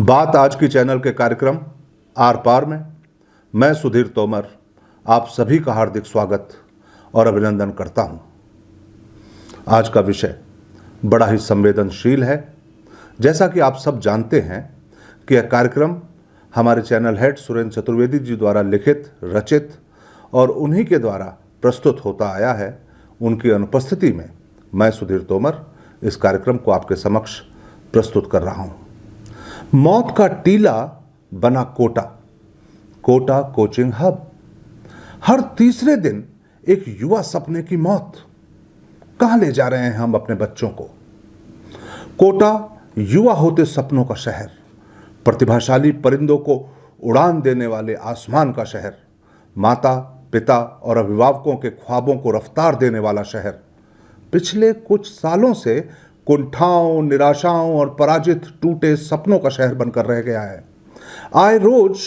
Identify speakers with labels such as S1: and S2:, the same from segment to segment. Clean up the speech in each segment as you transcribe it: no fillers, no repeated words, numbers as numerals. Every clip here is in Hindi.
S1: बात आज की चैनल के कार्यक्रम आर पार में मैं सुधीर तोमर आप सभी का हार्दिक स्वागत और अभिनंदन करता हूं। आज का विषय बड़ा ही संवेदनशील है। जैसा कि आप सब जानते हैं कि यह कार्यक्रम हमारे चैनल हेड सुरेंद्र चतुर्वेदी जी द्वारा लिखित, रचित और उन्हीं के द्वारा प्रस्तुत होता आया है। उनकी अनुपस्थिति में मैं सुधीर तोमर इस कार्यक्रम को आपके समक्ष प्रस्तुत कर रहा हूं। मौत का टीला बना कोटा, कोटा कोचिंग हब। हर तीसरे दिन एक युवा सपने की मौत। कहां ले जा रहे हैं हम अपने बच्चों को? कोटा युवा होते सपनों का शहर, प्रतिभाशाली परिंदों को उड़ान देने वाले आसमान का शहर, माता पिता और अभिभावकों के ख्वाबों को रफ्तार देने वाला शहर पिछले कुछ सालों से कुंठाओं, निराशाओं और पराजित टूटे सपनों का शहर बनकर रह गया है। आए रोज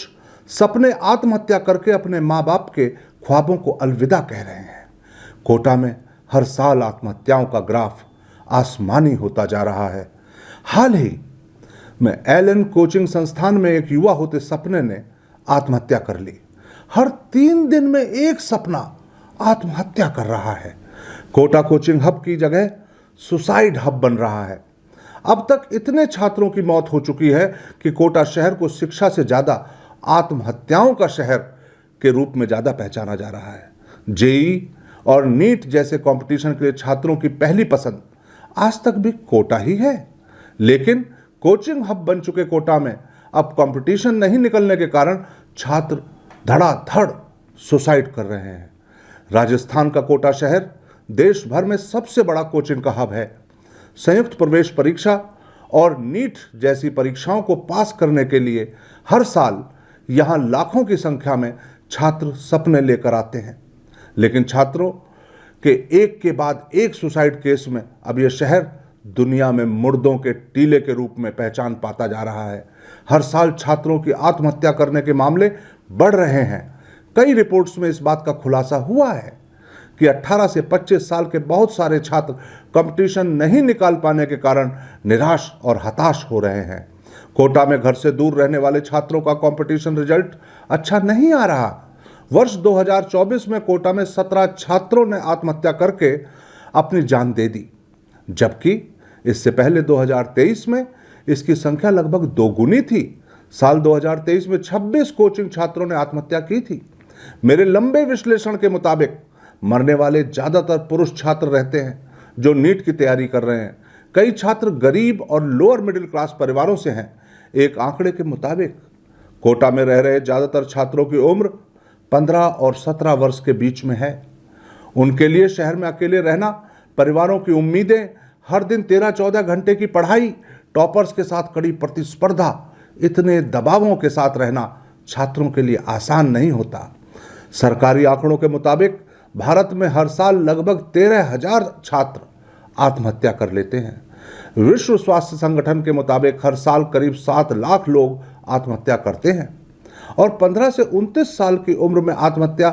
S1: सपने आत्महत्या करके अपने माँ बाप के ख्वाबों को अलविदा कह रहे हैं। कोटा में हर साल आत्महत्याओं का ग्राफ आसमानी होता जा रहा है। हाल ही में एलन कोचिंग संस्थान में एक युवा होते सपने ने आत्महत्या कर ली। हर 3 दिन में एक सपना आत्महत्या कर रहा है। कोटा कोचिंग हब की जगह सुसाइड हब बन रहा है। अब तक इतने छात्रों की मौत हो चुकी है कि कोटा शहर को शिक्षा से ज्यादा आत्महत्याओं का शहर के रूप में ज्यादा पहचाना जा रहा है। जेईई और नीट जैसे कंपटीशन के लिए छात्रों की पहली पसंद आज तक भी कोटा ही है। लेकिन कोचिंग हब बन चुके कोटा में अब कंपटीशन नहीं निकलने के कारण छात्र धड़ाधड़ सुसाइड कर रहे हैं। राजस्थान का कोटा शहर देश भर में सबसे बड़ा कोचिंग का हब है। संयुक्त प्रवेश परीक्षा और नीट जैसी परीक्षाओं को पास करने के लिए हर साल यहां लाखों की संख्या में छात्र सपने लेकर आते हैं। लेकिन छात्रों के एक के बाद एक सुसाइड केस में अब यह शहर दुनिया में मुर्दों के टीले के रूप में पहचान पाता जा रहा है। हर साल छात्रों की आत्महत्या करने के मामले बढ़ रहे हैं। कई रिपोर्ट्स में इस बात का खुलासा हुआ है कि 18 से 25 साल के बहुत सारे छात्र कंपटीशन नहीं निकाल पाने के कारण निराश और हताश हो रहे हैं। कोटा में घर से दूर रहने वाले छात्रों का कंपटीशन रिजल्ट अच्छा नहीं आ रहा। वर्ष 2024 में कोटा में 17 छात्रों ने आत्महत्या करके अपनी जान दे दी, जबकि इससे पहले 2023 में इसकी संख्या लगभग दोगुनी थी। साल 2023 में 26 कोचिंग छात्रों ने आत्महत्या की थी। मेरे लंबे विश्लेषण के मुताबिक मरने वाले ज्यादातर पुरुष छात्र रहते हैं जो नीट की तैयारी कर रहे हैं। कई छात्र गरीब और लोअर मिडिल क्लास परिवारों से हैं। एक आंकड़े के मुताबिक कोटा में रह रहे ज्यादातर छात्रों की उम्र 15 और 17 वर्ष के बीच में है। उनके लिए शहर में अकेले रहना, परिवारों की उम्मीदें, हर दिन 13-14 घंटे की पढ़ाई, टॉपर्स के साथ कड़ी प्रतिस्पर्धा, इतने दबावों के साथ रहना छात्रों के लिए आसान नहीं होता। सरकारी आंकड़ों के मुताबिक भारत में हर साल लगभग 13,000 छात्र आत्महत्या कर लेते हैं। विश्व स्वास्थ्य संगठन के मुताबिक हर साल करीब 7 लाख लोग आत्महत्या करते हैं और 15 से 29 साल की उम्र में आत्महत्या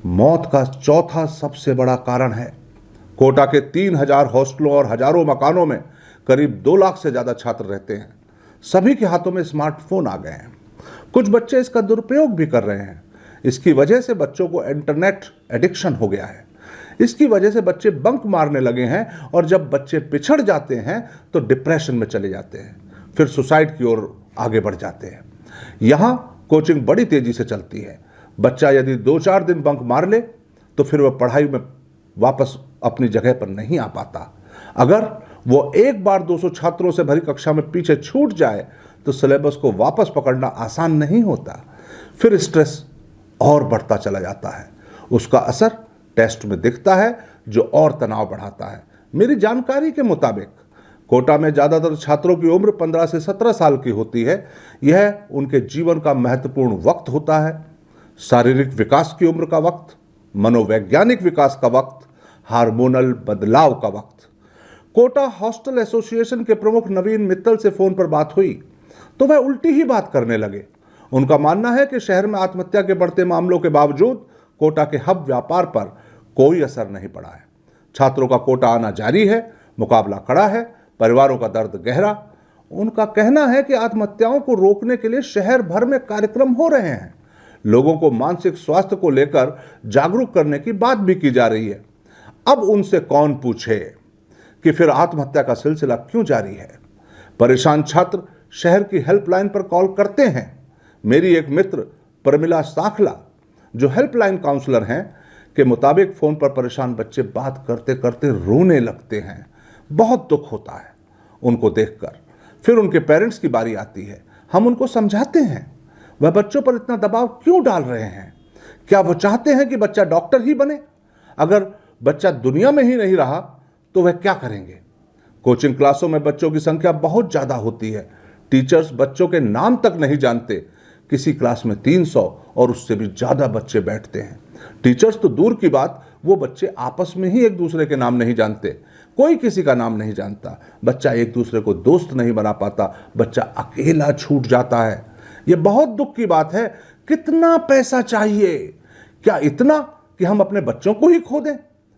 S1: मौत का चौथा सबसे बड़ा कारण है। कोटा के 3,000 हॉस्टलों और हजारों मकानों में करीब 2 लाख से ज्यादा छात्र रहते हैं। सभी के हाथों में स्मार्टफोन आ गए हैं। कुछ बच्चे इसका दुरुपयोग भी कर रहे हैं। इसकी वजह से बच्चों को इंटरनेट एडिक्शन हो गया है। इसकी वजह से बच्चे बंक मारने लगे हैं और जब बच्चे पिछड़ जाते हैं तो डिप्रेशन में चले जाते हैं, फिर सुसाइड की ओर आगे बढ़ जाते हैं। यहाँ कोचिंग बड़ी तेजी से चलती है। बच्चा यदि 2-4 दिन बंक मार ले तो फिर वह पढ़ाई में वापस अपनी जगह पर नहीं आ पाता। अगर वो एक बार 200 छात्रों से भरी कक्षा में पीछे छूट जाए तो सिलेबस को वापस पकड़ना आसान नहीं होता। फिर स्ट्रेस और बढ़ता चला जाता है। उसका असर टेस्ट में दिखता है जो और तनाव बढ़ाता है। मेरी जानकारी के मुताबिक कोटा में ज्यादातर छात्रों की उम्र 15 से 17 साल की होती है। यह उनके जीवन का महत्वपूर्ण वक्त होता है। शारीरिक विकास की उम्र का वक्त, मनोवैज्ञानिक विकास का वक्त, हार्मोनल बदलाव का वक्त। कोटा हॉस्टल एसोसिएशन के प्रमुख नवीन मित्तल से फोन पर बात हुई तो वह उल्टी ही बात करने लगे। उनका मानना है कि शहर में आत्महत्या के बढ़ते मामलों के बावजूद कोटा के हब व्यापार पर कोई असर नहीं पड़ा है। छात्रों का कोटा आना जारी है, मुकाबला कड़ा है, परिवारों का दर्द गहरा उनका कहना है कि आत्महत्याओं को रोकने के लिए शहर भर में कार्यक्रम हो रहे हैं। लोगों को मानसिक स्वास्थ्य को लेकर जागरूक करने की बात भी की जा रही है। अब उनसे कौन पूछे कि फिर आत्महत्या का सिलसिला क्यों जारी है। परेशान छात्र शहर की हेल्पलाइन पर कॉल करते हैं। मेरी एक मित्र प्रमिला साखला, जो हेल्पलाइन काउंसलर हैं, के मुताबिक फोन पर परेशान बच्चे बात करते करते रोने लगते हैं। बहुत दुख होता है उनको देखकर। फिर उनके पेरेंट्स की बारी आती है। हम उनको समझाते हैं वह बच्चों पर इतना दबाव क्यों डाल रहे हैं। क्या वो चाहते हैं कि बच्चा डॉक्टर ही बने? अगर बच्चा दुनिया में ही नहीं रहा तो वह क्या करेंगे? कोचिंग क्लासों में बच्चों की संख्या बहुत ज़्यादा होती है। टीचर्स बच्चों के नाम तक नहीं जानते। किसी क्लास में 300 और उससे भी ज़्यादा बच्चे बैठते हैं। टीचर्स तो दूर की बात, वो बच्चे आपस में ही एक दूसरे के नाम नहीं जानते। कोई किसी का नाम नहीं जानता। बच्चा एक दूसरे को दोस्त नहीं बना पाता। बच्चा अकेला छूट जाता है। यह बहुत दुख की बात है। कितना पैसा चाहिए? क्या इतना कि हम अपने बच्चों को ही खो दें?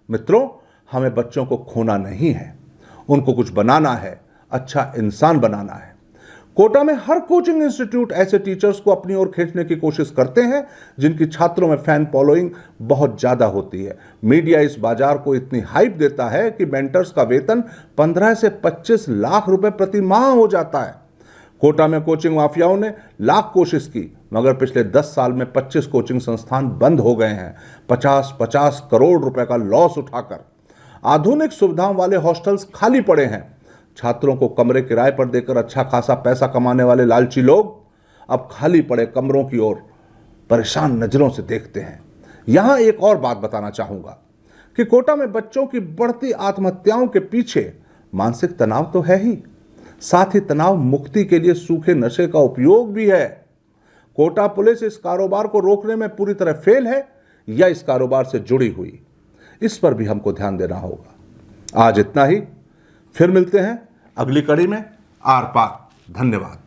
S1: मित्रों, हमें बच्चों को खोना नहीं है, उनको कुछ बनाना है, अच्छा इंसान बनाना है। कोटा में हर कोचिंग इंस्टीट्यूट ऐसे टीचर्स को अपनी ओर खींचने की कोशिश करते हैं जिनकी छात्रों में फैन फॉलोइंग बहुत ज्यादा होती है। मीडिया इस बाजार को इतनी हाइप देता है कि मेंटर्स का वेतन 15 से 25 लाख रुपए प्रति माह हो जाता है। कोटा में कोचिंग माफियाओं ने लाख कोशिश की, मगर पिछले 10 साल में 25 कोचिंग संस्थान बंद हो गए हैं। 50-50 करोड़ रुपए का लॉस उठाकर। आधुनिक सुविधाओं वाले हॉस्टल्स खाली पड़े हैं। छात्रों को कमरे किराए पर देकर अच्छा खासा पैसा कमाने वाले लालची लोग अब खाली पड़े कमरों की ओर परेशान नजरों से देखते हैं। यहां एक और बात बताना चाहूंगा कि कोटा में बच्चों की बढ़ती आत्महत्याओं के पीछे मानसिक तनाव तो है ही, साथ ही तनाव मुक्ति के लिए सूखे नशे का उपयोग भी है। कोटा पुलिस इस कारोबार को रोकने में पूरी तरह फेल है या इस कारोबार से जुड़ी हुई, इस पर भी हमको ध्यान देना होगा। आज इतना ही, फिर मिलते हैं अगली कड़ी में। आर पार। धन्यवाद।